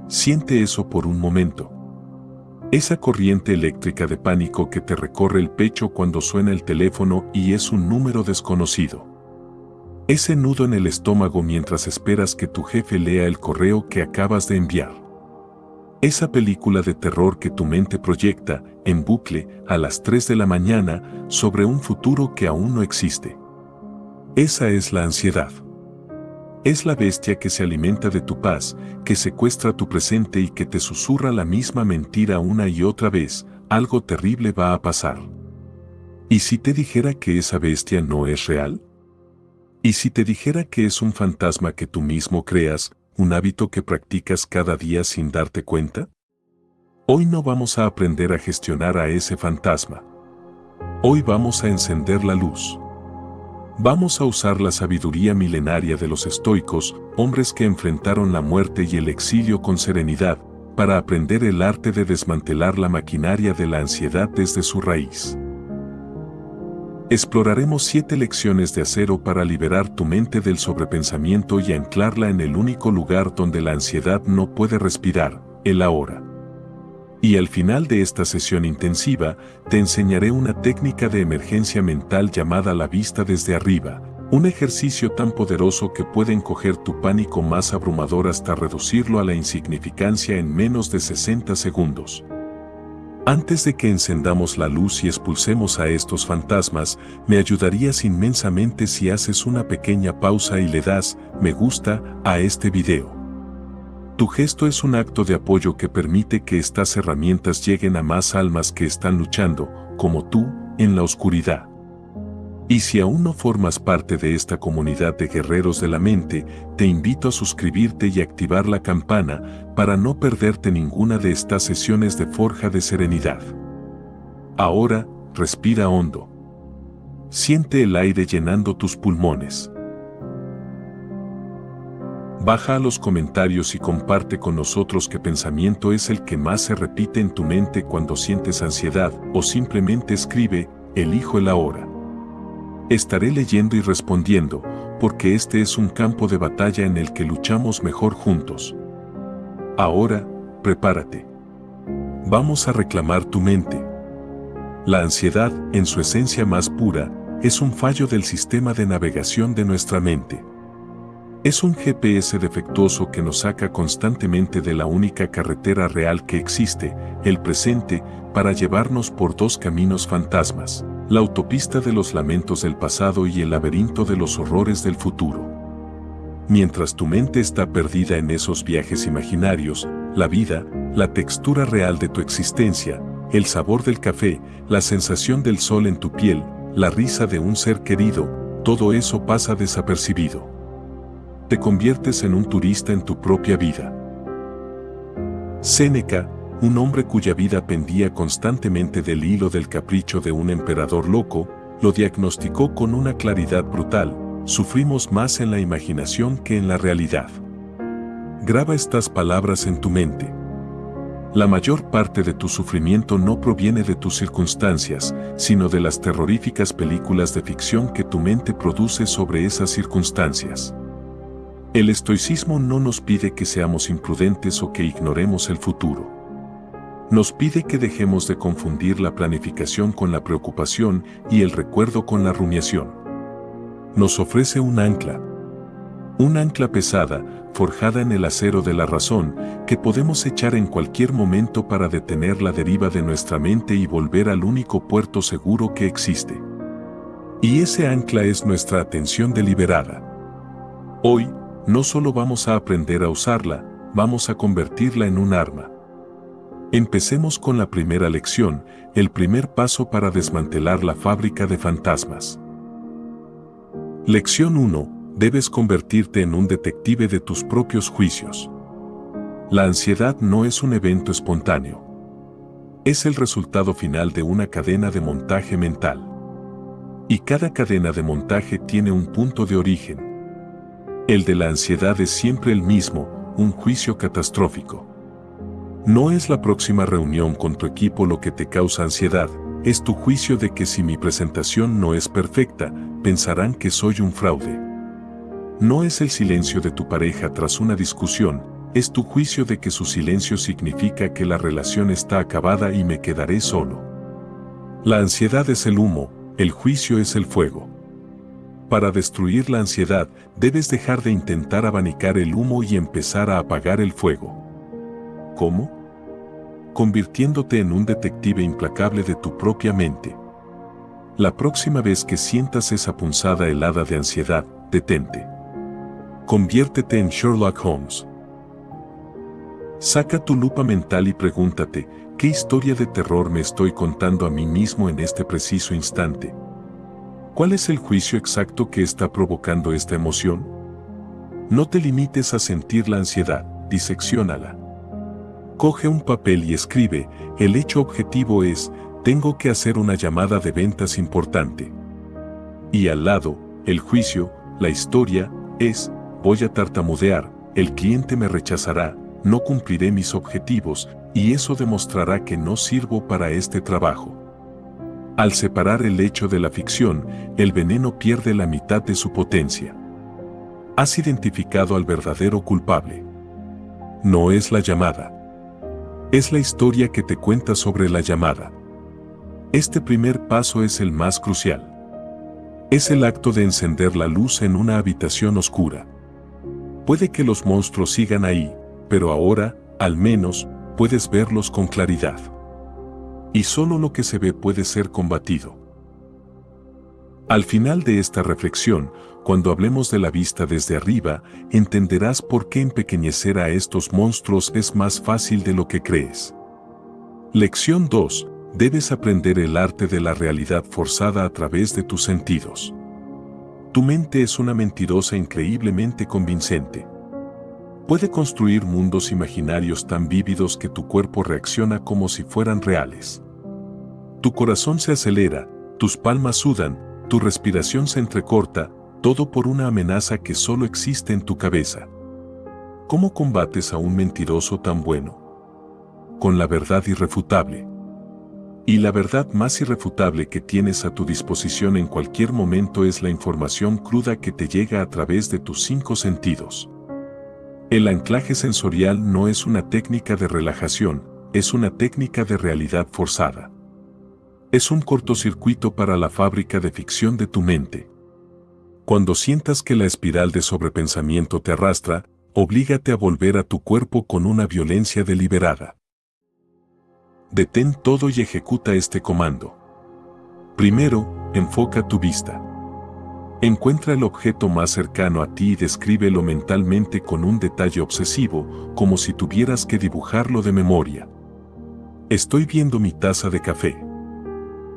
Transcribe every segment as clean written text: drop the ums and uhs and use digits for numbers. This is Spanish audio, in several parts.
Siente eso por un momento. Esa corriente eléctrica de pánico que te recorre el pecho cuando suena el teléfono y es un número desconocido. Ese nudo en el estómago mientras esperas que tu jefe lea el correo que acabas de enviar. Esa película de terror que tu mente proyecta, en bucle, a las 3 de la mañana, sobre un futuro que aún no existe. Esa es la ansiedad. Es la bestia que se alimenta de tu paz, que secuestra tu presente y que te susurra la misma mentira una y otra vez: algo terrible va a pasar. ¿Y si te dijera que esa bestia no es real? ¿Y si te dijera que es un fantasma que tú mismo creas, un hábito que practicas cada día sin darte cuenta? Hoy no vamos a aprender a gestionar a ese fantasma. Hoy vamos a encender la luz. Vamos a usar la sabiduría milenaria de los estoicos, hombres que enfrentaron la muerte y el exilio con serenidad, para aprender el arte de desmantelar la maquinaria de la ansiedad desde su raíz. Exploraremos 7 lecciones de acero para liberar tu mente del sobrepensamiento y anclarla en el único lugar donde la ansiedad no puede respirar, el ahora. Y al final de esta sesión intensiva, te enseñaré una técnica de emergencia mental llamada la vista desde arriba, un ejercicio tan poderoso que puede encoger tu pánico más abrumador hasta reducirlo a la insignificancia en menos de 60 segundos. Antes de que encendamos la luz y expulsemos a estos fantasmas, me ayudarías inmensamente si haces una pequeña pausa y le das me gusta a este video. Tu gesto es un acto de apoyo que permite que estas herramientas lleguen a más almas que están luchando, como tú, en la oscuridad. Y si aún no formas parte de esta comunidad de guerreros de la mente, te invito a suscribirte y activar la campana para no perderte ninguna de estas sesiones de forja de serenidad. Ahora, respira hondo. Siente el aire llenando tus pulmones. Baja a los comentarios y comparte con nosotros qué pensamiento es el que más se repite en tu mente cuando sientes ansiedad, o simplemente escribe, elijo el ahora. Estaré leyendo y respondiendo, porque este es un campo de batalla en el que luchamos mejor juntos. Ahora, prepárate. Vamos a reclamar tu mente. La ansiedad, en su esencia más pura, es un fallo del sistema de navegación de nuestra mente. Es un GPS defectuoso que nos saca constantemente de la única carretera real que existe, el presente, para llevarnos por 2 caminos fantasmas: la autopista de los lamentos del pasado y el laberinto de los horrores del futuro. Mientras tu mente está perdida en esos viajes imaginarios, la vida, la textura real de tu existencia, el sabor del café, la sensación del sol en tu piel, la risa de un ser querido, todo eso pasa desapercibido. Te conviertes en un turista en tu propia vida. Séneca, un hombre cuya vida pendía constantemente del hilo del capricho de un emperador loco, lo diagnosticó con una claridad brutal: sufrimos más en la imaginación que en la realidad. Graba estas palabras en tu mente. La mayor parte de tu sufrimiento no proviene de tus circunstancias, sino de las terroríficas películas de ficción que tu mente produce sobre esas circunstancias. El estoicismo no nos pide que seamos imprudentes o que ignoremos el futuro. Nos pide que dejemos de confundir la planificación con la preocupación y el recuerdo con la rumiación. Nos ofrece un ancla pesada, forjada en el acero de la razón, que podemos echar en cualquier momento para detener la deriva de nuestra mente y volver al único puerto seguro que existe. Y ese ancla es nuestra atención deliberada. Hoy, no solo vamos a aprender a usarla, vamos a convertirla en un arma. Empecemos con la primera lección, el primer paso para desmantelar la fábrica de fantasmas. Lección 1. Debes convertirte en un detective de tus propios juicios. La ansiedad no es un evento espontáneo. Es el resultado final de una cadena de montaje mental. Y cada cadena de montaje tiene un punto de origen. El de la ansiedad es siempre el mismo, un juicio catastrófico. No es la próxima reunión con tu equipo lo que te causa ansiedad, es tu juicio de que si mi presentación no es perfecta, pensarán que soy un fraude. No es el silencio de tu pareja tras una discusión, es tu juicio de que su silencio significa que la relación está acabada y me quedaré solo. La ansiedad es el humo, el juicio es el fuego. Para destruir la ansiedad, debes dejar de intentar abanicar el humo y empezar a apagar el fuego. ¿Cómo? Convirtiéndote en un detective implacable de tu propia mente. La próxima vez que sientas esa punzada helada de ansiedad, detente. Conviértete en Sherlock Holmes. Saca tu lupa mental y pregúntate, ¿qué historia de terror me estoy contando a mí mismo en este preciso instante? ¿Cuál es el juicio exacto que está provocando esta emoción? No te limites a sentir la ansiedad, disecciónala. Coge un papel y escribe, el hecho objetivo es, tengo que hacer una llamada de ventas importante. Y al lado, el juicio, la historia, es, voy a tartamudear, el cliente me rechazará, no cumpliré mis objetivos, y eso demostrará que no sirvo para este trabajo. Al separar el hecho de la ficción, el veneno pierde la mitad de su potencia. Has identificado al verdadero culpable. No es la llamada. Es la historia que te cuenta sobre la llamada. Este primer paso es el más crucial. Es el acto de encender la luz en una habitación oscura. Puede que los monstruos sigan ahí, pero ahora, al menos, puedes verlos con claridad. Y solo lo que se ve puede ser combatido. Al final de esta reflexión, cuando hablemos de la vista desde arriba, entenderás por qué empequeñecer a estos monstruos es más fácil de lo que crees. Lección 2. Debes aprender el arte de la realidad forzada a través de tus sentidos. Tu mente es una mentirosa increíblemente convincente. Puede construir mundos imaginarios tan vívidos que tu cuerpo reacciona como si fueran reales. Tu corazón se acelera, tus palmas sudan, tu respiración se entrecorta, todo por una amenaza que solo existe en tu cabeza. ¿Cómo combates a un mentiroso tan bueno? Con la verdad irrefutable. Y la verdad más irrefutable que tienes a tu disposición en cualquier momento es la información cruda que te llega a través de tus 5 sentidos. El anclaje sensorial no es una técnica de relajación, es una técnica de realidad forzada. Es un cortocircuito para la fábrica de ficción de tu mente. Cuando sientas que la espiral de sobrepensamiento te arrastra, oblígate a volver a tu cuerpo con una violencia deliberada. Detén todo y ejecuta este comando. Primero, enfoca tu vista. Encuentra el objeto más cercano a ti y descríbelo mentalmente con un detalle obsesivo, como si tuvieras que dibujarlo de memoria. Estoy viendo mi taza de café.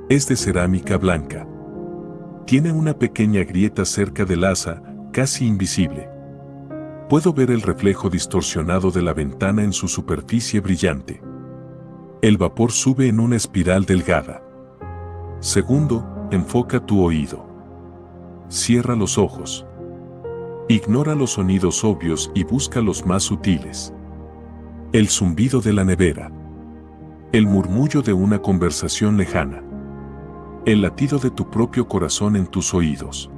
Es de cerámica blanca. Tiene una pequeña grieta cerca del asa, casi invisible. Puedo ver el reflejo distorsionado de la ventana en su superficie brillante. El vapor sube en una espiral delgada. Segundo, enfoca tu oído. Cierra los ojos. Ignora los sonidos obvios y busca los más sutiles. El zumbido de la nevera. El murmullo de una conversación lejana. El latido de tu propio corazón en tus oídos.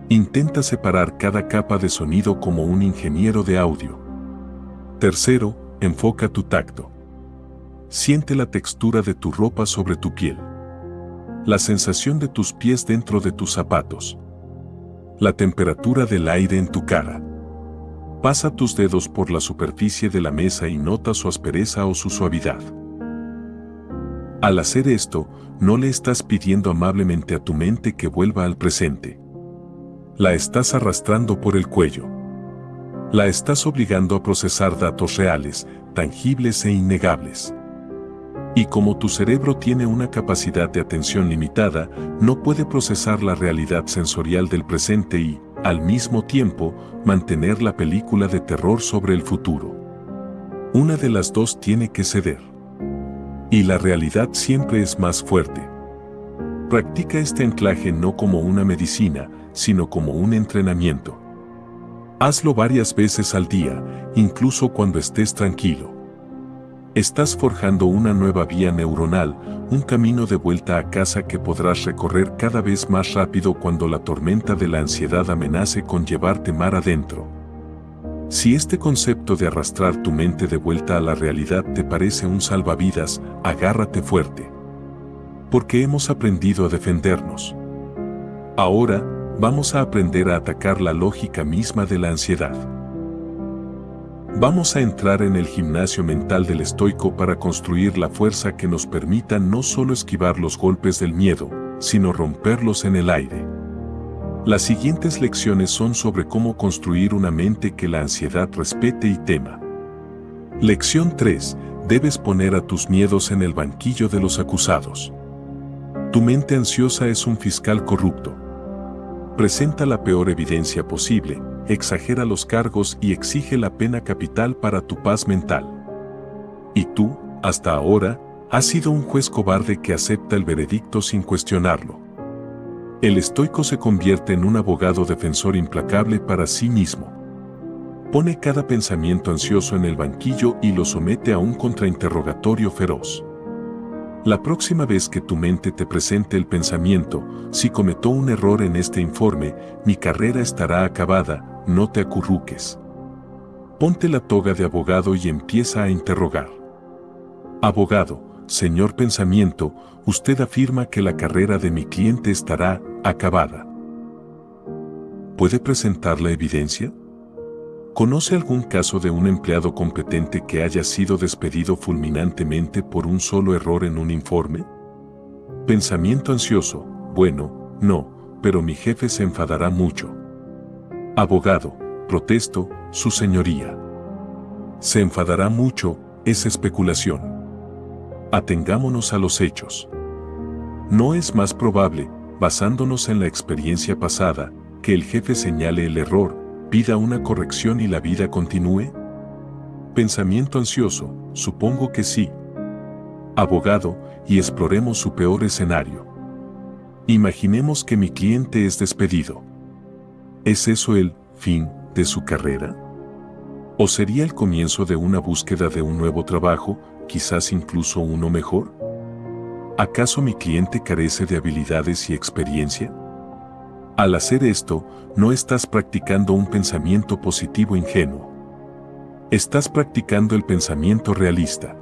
Intenta separar cada capa de sonido como un ingeniero de audio. Tercero, enfoca tu tacto. Siente la textura de tu ropa sobre tu piel. La sensación de tus pies dentro de tus zapatos. La temperatura del aire en tu cara. Pasa tus dedos por la superficie de la mesa y nota su aspereza o su suavidad. Al hacer esto, no le estás pidiendo amablemente a tu mente que vuelva al presente. La estás arrastrando por el cuello. La estás obligando a procesar datos reales, tangibles e innegables. Y como tu cerebro tiene una capacidad de atención limitada, no puede procesar la realidad sensorial del presente y, al mismo tiempo, mantener la película de terror sobre el futuro. Una de las dos tiene que ceder. Y la realidad siempre es más fuerte. Practica este anclaje no como una medicina, sino como un entrenamiento. Hazlo varias veces al día, incluso cuando estés tranquilo. Estás forjando una nueva vía neuronal, un camino de vuelta a casa que podrás recorrer cada vez más rápido cuando la tormenta de la ansiedad amenace con llevarte mar adentro. Si este concepto de arrastrar tu mente de vuelta a la realidad te parece un salvavidas, agárrate fuerte. Porque hemos aprendido a defendernos. Ahora, vamos a aprender a atacar la lógica misma de la ansiedad. Vamos a entrar en el gimnasio mental del estoico para construir la fuerza que nos permita no solo esquivar los golpes del miedo, sino romperlos en el aire. Las siguientes lecciones son sobre cómo construir una mente que la ansiedad respete y tema. Lección 3. Debes poner a tus miedos en el banquillo de los acusados. Tu mente ansiosa es un fiscal corrupto. Presenta la peor evidencia posible, exagera los cargos y exige la pena capital para tu paz mental. Y tú, hasta ahora, has sido un juez cobarde que acepta el veredicto sin cuestionarlo. El estoico se convierte en un abogado defensor implacable para sí mismo. Pone cada pensamiento ansioso en el banquillo y lo somete a un contrainterrogatorio feroz. La próxima vez que tu mente te presente el pensamiento, si cometó un error en este informe, mi carrera estará acabada, no te acurruques. Ponte la toga de abogado y empieza a interrogar. Abogado, señor pensamiento, usted afirma que la carrera de mi cliente estará acabada. ¿Puede presentar la evidencia? ¿Conoce algún caso de un empleado competente que haya sido despedido fulminantemente por un solo error en un informe? Pensamiento ansioso, bueno, no, pero mi jefe se enfadará mucho. Abogado, protesto, su señoría. Se enfadará mucho, es especulación. Atengámonos a los hechos. ¿No es más probable, basándonos en la experiencia pasada, que el jefe señale el error, pida una corrección y la vida continúe? Pensamiento ansioso, supongo que sí. Abogado, y exploremos su peor escenario. Imaginemos que mi cliente es despedido. ¿Es eso el fin de su carrera? ¿O sería el comienzo de una búsqueda de un nuevo trabajo, quizás incluso uno mejor? ¿Acaso mi cliente carece de habilidades y experiencia? Al hacer esto, no estás practicando un pensamiento positivo ingenuo. Estás practicando el pensamiento realista.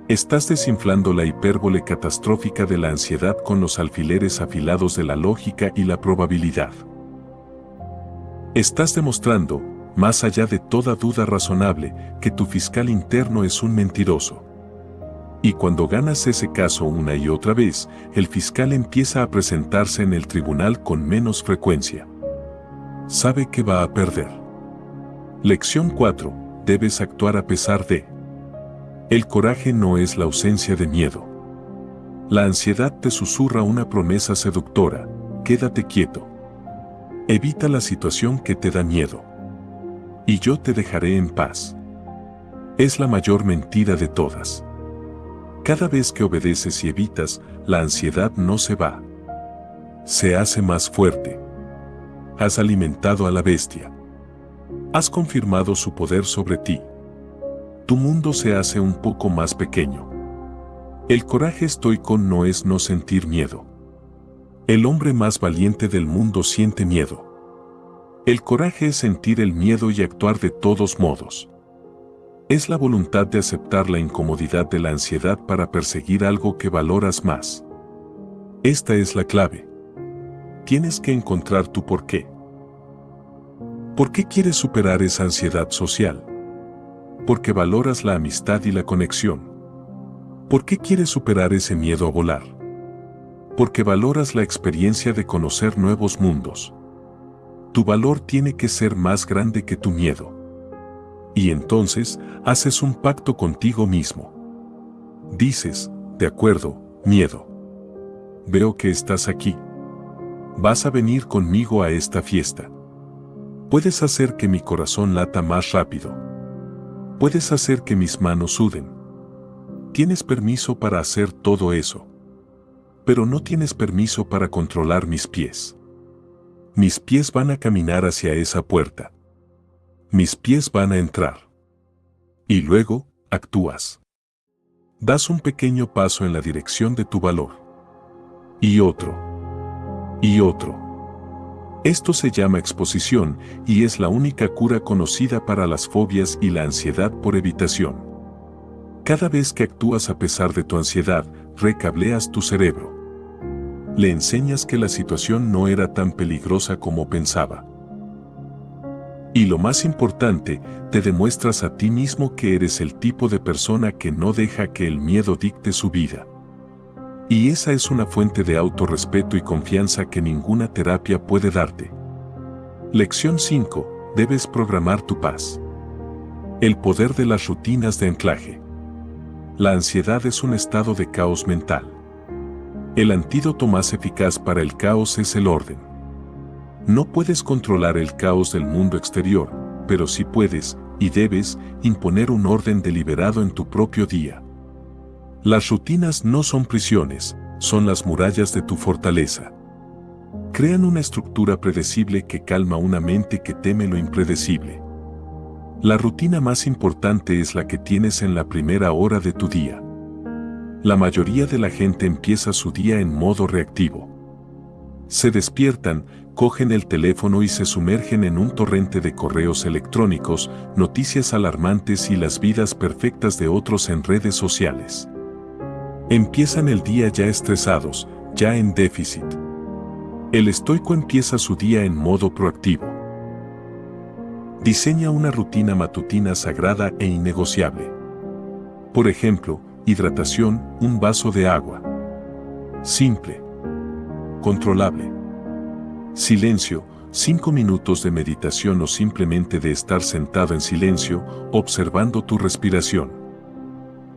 Estás desinflando la hipérbole catastrófica de la ansiedad con los alfileres afilados de la lógica y la probabilidad. Estás demostrando, más allá de toda duda razonable, que tu fiscal interno es un mentiroso. Y cuando ganas ese caso una y otra vez, el fiscal empieza a presentarse en el tribunal con menos frecuencia. Sabe que va a perder. Lección 4. Debes actuar a pesar de. El coraje no es la ausencia de miedo. La ansiedad te susurra una promesa seductora: quédate quieto. Evita la situación que te da miedo. Y yo te dejaré en paz. Es la mayor mentira de todas. Cada vez que obedeces y evitas, la ansiedad no se va. Se hace más fuerte. Has alimentado a la bestia. Has confirmado su poder sobre ti. Tu mundo se hace un poco más pequeño. El coraje estoico no es no sentir miedo. El hombre más valiente del mundo siente miedo. El coraje es sentir el miedo y actuar de todos modos. Es la voluntad de aceptar la incomodidad de la ansiedad para perseguir algo que valoras más. Esta es la clave. Tienes que encontrar tu porqué. ¿Por qué quieres superar esa ansiedad social? Porque valoras la amistad y la conexión. ¿Por qué quieres superar ese miedo a volar? Porque valoras la experiencia de conocer nuevos mundos. Tu valor tiene que ser más grande que tu miedo. Y entonces, haces un pacto contigo mismo. Dices, de acuerdo, miedo. Veo que estás aquí. Vas a venir conmigo a esta fiesta. Puedes hacer que mi corazón lata más rápido. Puedes hacer que mis manos suden. Tienes permiso para hacer todo eso. Pero no tienes permiso para controlar mis pies. Mis pies van a caminar hacia esa puerta. Mis pies van a entrar. Y luego, actúas. Das un pequeño paso en la dirección de tu valor. Y otro. Y otro. Esto se llama exposición y es la única cura conocida para las fobias y la ansiedad por evitación. Cada vez que actúas a pesar de tu ansiedad, recableas tu cerebro. Le enseñas que la situación no era tan peligrosa como pensaba. Y lo más importante, te demuestras a ti mismo que eres el tipo de persona que no deja que el miedo dicte su vida. Y esa es una fuente de autorrespeto y confianza que ninguna terapia puede darte. Lección 5. Debes programar tu paz. El poder de las rutinas de anclaje. La ansiedad es un estado de caos mental. El antídoto más eficaz para el caos es el orden. No puedes controlar el caos del mundo exterior, pero sí puedes, y debes, imponer un orden deliberado en tu propio día. Las rutinas no son prisiones, son las murallas de tu fortaleza. Crean una estructura predecible que calma una mente que teme lo impredecible. La rutina más importante es la que tienes en la primera hora de tu día. La mayoría de la gente empieza su día en modo reactivo. Se despiertan, cogen el teléfono y se sumergen en un torrente de correos electrónicos, noticias alarmantes y las vidas perfectas de otros en redes sociales. Empiezan el día ya estresados, ya en déficit. El estoico empieza su día en modo proactivo. Diseña una rutina matutina sagrada e innegociable. Por ejemplo, hidratación, un vaso de agua. Simple. Controlable. Silencio, 5 minutos de meditación o simplemente de estar sentado en silencio, observando tu respiración.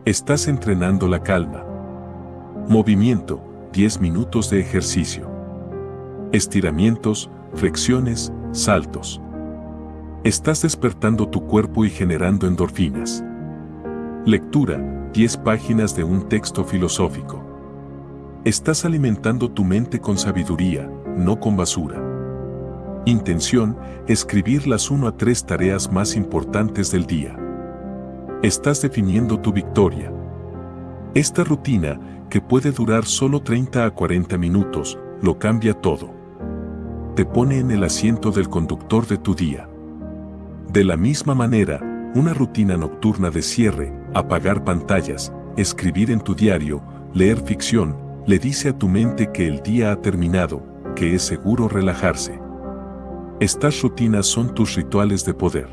Estás entrenando la calma. Movimiento, 10 minutos de ejercicio. Estiramientos, flexiones, saltos. Estás despertando tu cuerpo y generando endorfinas. Lectura, 10 páginas de un texto filosófico. Estás alimentando tu mente con sabiduría, no con basura. Intención, escribir las 1 a 3 tareas más importantes del día. Estás definiendo tu victoria. Esta rutina, que puede durar solo 30 a 40 minutos, lo cambia todo. Te pone en el asiento del conductor de tu día. De la misma manera, una rutina nocturna de cierre, apagar pantallas, escribir en tu diario, leer ficción, le dice a tu mente que el día ha terminado, que es seguro relajarse. Estas rutinas son tus rituales de poder.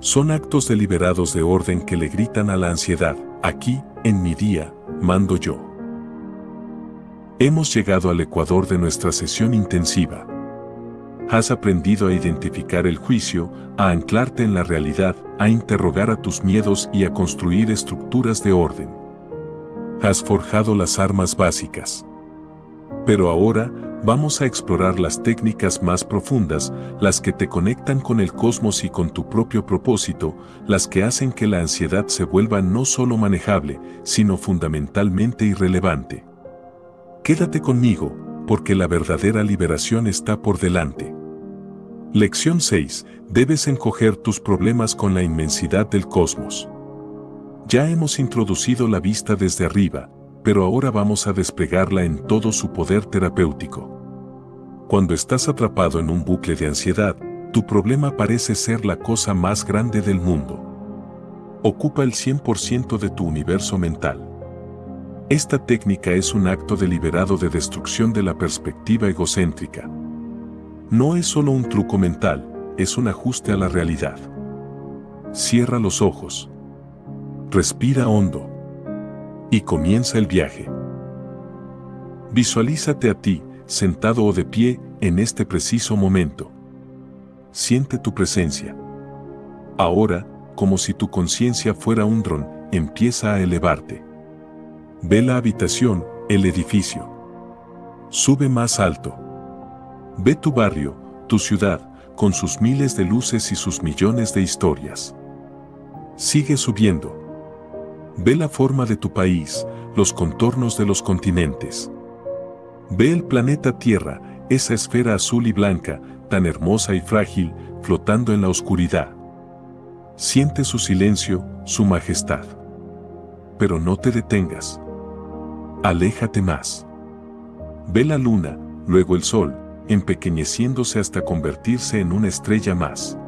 Son actos deliberados de orden que le gritan a la ansiedad: aquí, en mi día, mando yo. Hemos llegado al ecuador de nuestra sesión intensiva. Has aprendido a identificar el juicio, a anclarte en la realidad, a interrogar a tus miedos y a construir estructuras de orden. Has forjado las armas básicas. Pero ahora, vamos a explorar las técnicas más profundas, las que te conectan con el cosmos y con tu propio propósito, las que hacen que la ansiedad se vuelva no solo manejable, sino fundamentalmente irrelevante. Quédate conmigo, porque la verdadera liberación está por delante. Lección 6. Debes encoger tus problemas con la inmensidad del cosmos. Ya hemos introducido la vista desde arriba, pero ahora vamos a desplegarla en todo su poder terapéutico. Cuando estás atrapado en un bucle de ansiedad, tu problema parece ser la cosa más grande del mundo. Ocupa el 100% de tu universo mental. Esta técnica es un acto deliberado de destrucción de la perspectiva egocéntrica. No es solo un truco mental, es un ajuste a la realidad. Cierra los ojos. Respira hondo. Y comienza el viaje. Visualízate a ti, sentado o de pie, en este preciso momento. Siente tu presencia. Ahora, como si tu conciencia fuera un dron, empieza a elevarte. Ve la habitación, el edificio. Sube más alto. Ve tu barrio, tu ciudad, con sus miles de luces y sus millones de historias. Sigue subiendo. Ve la forma de tu país, los contornos de los continentes. Ve el planeta Tierra, esa esfera azul y blanca, tan hermosa y frágil, flotando en la oscuridad. Siente su silencio, su majestad. Pero no te detengas. Aléjate más. Ve la luna, luego el sol, empequeñeciéndose hasta convertirse en una estrella más.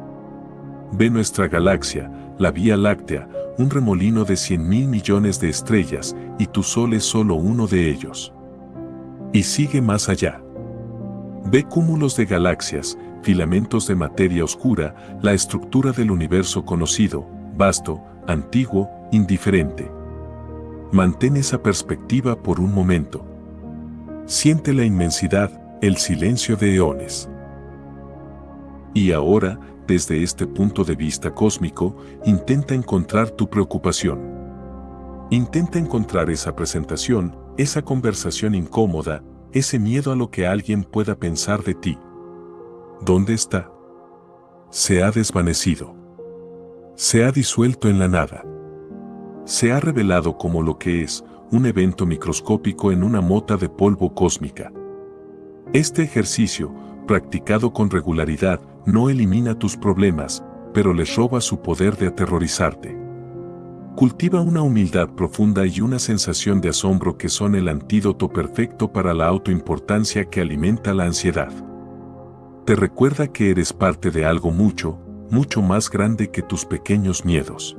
Ve nuestra galaxia, la Vía Láctea, un remolino de 100.000 millones de estrellas, y tu Sol es solo uno de ellos. Y sigue más allá. Ve cúmulos de galaxias, filamentos de materia oscura, la estructura del universo conocido, vasto, antiguo, indiferente. Mantén esa perspectiva por un momento. Siente la inmensidad, el silencio de eones. Y ahora, desde este punto de vista cósmico, intenta encontrar tu preocupación. Intenta encontrar esa presentación, esa conversación incómoda, ese miedo a lo que alguien pueda pensar de ti. ¿Dónde está? Se ha desvanecido. Se ha disuelto en la nada. Se ha revelado como lo que es, un evento microscópico en una mota de polvo cósmica. Este ejercicio, practicado con regularidad, no elimina tus problemas, pero les roba su poder de aterrorizarte. Cultiva una humildad profunda y una sensación de asombro que son el antídoto perfecto para la autoimportancia que alimenta la ansiedad. Te recuerda que eres parte de algo mucho, mucho más grande que tus pequeños miedos.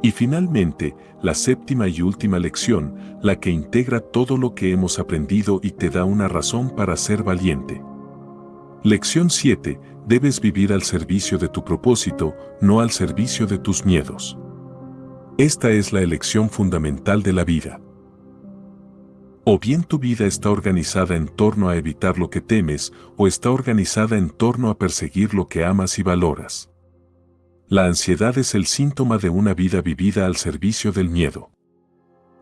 Y finalmente, la séptima y última lección, la que integra todo lo que hemos aprendido y te da una razón para ser valiente. Lección 7. Debes vivir al servicio de tu propósito, no al servicio de tus miedos. Esta es la elección fundamental de la vida. O bien tu vida está organizada en torno a evitar lo que temes, o está organizada en torno a perseguir lo que amas y valoras. La ansiedad es el síntoma de una vida vivida al servicio del miedo.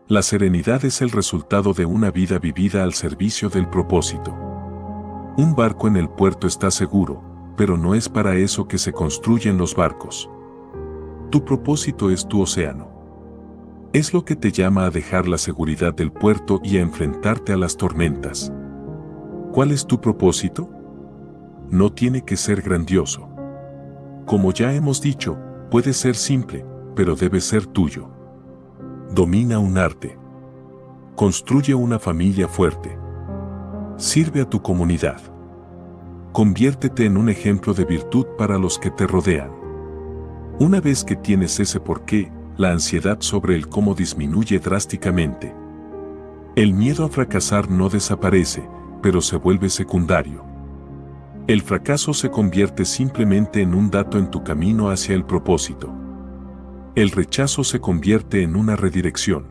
La serenidad es el resultado de una vida vivida al servicio del propósito. Un barco en el puerto está seguro, pero no es para eso que se construyen los barcos. Tu propósito es tu océano. Es lo que te llama a dejar la seguridad del puerto y a enfrentarte a las tormentas. ¿Cuál es tu propósito? No tiene que ser grandioso. Como ya hemos dicho, puede ser simple, pero debe ser tuyo. Domina un arte. Construye una familia fuerte. Sirve a tu comunidad. Conviértete en un ejemplo de virtud para los que te rodean. Una vez que tienes ese porqué, la ansiedad sobre el cómo disminuye drásticamente. El miedo a fracasar no desaparece, pero se vuelve secundario. El fracaso se convierte simplemente en un dato en tu camino hacia el propósito. El rechazo se convierte en una redirección.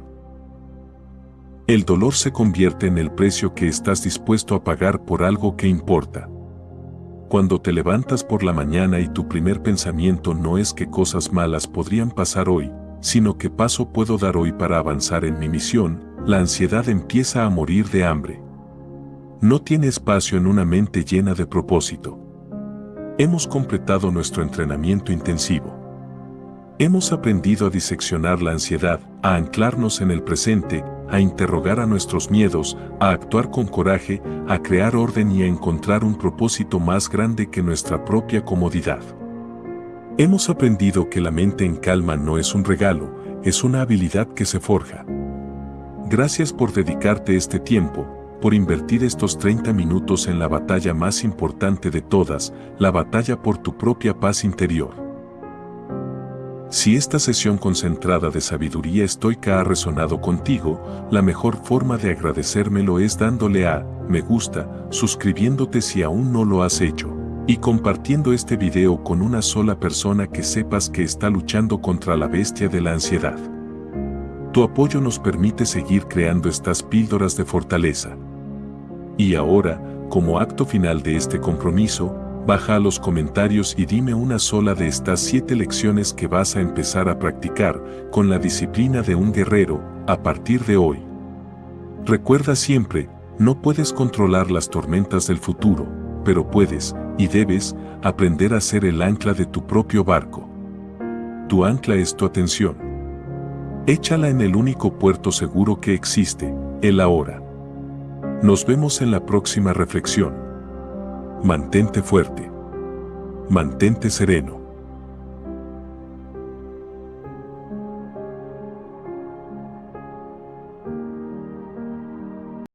El dolor se convierte en el precio que estás dispuesto a pagar por algo que importa. Cuando te levantas por la mañana y tu primer pensamiento no es qué cosas malas podrían pasar hoy, sino qué paso puedo dar hoy para avanzar en mi misión, la ansiedad empieza a morir de hambre. No tiene espacio en una mente llena de propósito. Hemos completado nuestro entrenamiento intensivo. Hemos aprendido a diseccionar la ansiedad, a anclarnos en el presente, a interrogar a nuestros miedos, a actuar con coraje, a crear orden y a encontrar un propósito más grande que nuestra propia comodidad. Hemos aprendido que la mente en calma no es un regalo, es una habilidad que se forja. Gracias por dedicarte este tiempo, por invertir estos 30 minutos en la batalla más importante de todas, la batalla por tu propia paz interior. Si esta sesión concentrada de sabiduría estoica ha resonado contigo, la mejor forma de agradecérmelo es dándole a me gusta, suscribiéndote si aún no lo has hecho, y compartiendo este video con una sola persona que sepas que está luchando contra la bestia de la ansiedad. Tu apoyo nos permite seguir creando estas píldoras de fortaleza. Y ahora, como acto final de este compromiso, baja a los comentarios y dime una sola de estas 7 lecciones que vas a empezar a practicar con la disciplina de un guerrero a partir de hoy. Recuerda siempre, no puedes controlar las tormentas del futuro, pero puedes, y debes, aprender a ser el ancla de tu propio barco. Tu ancla es tu atención. Échala en el único puerto seguro que existe, el ahora. Nos vemos en la próxima reflexión. Mantente fuerte. Mantente sereno.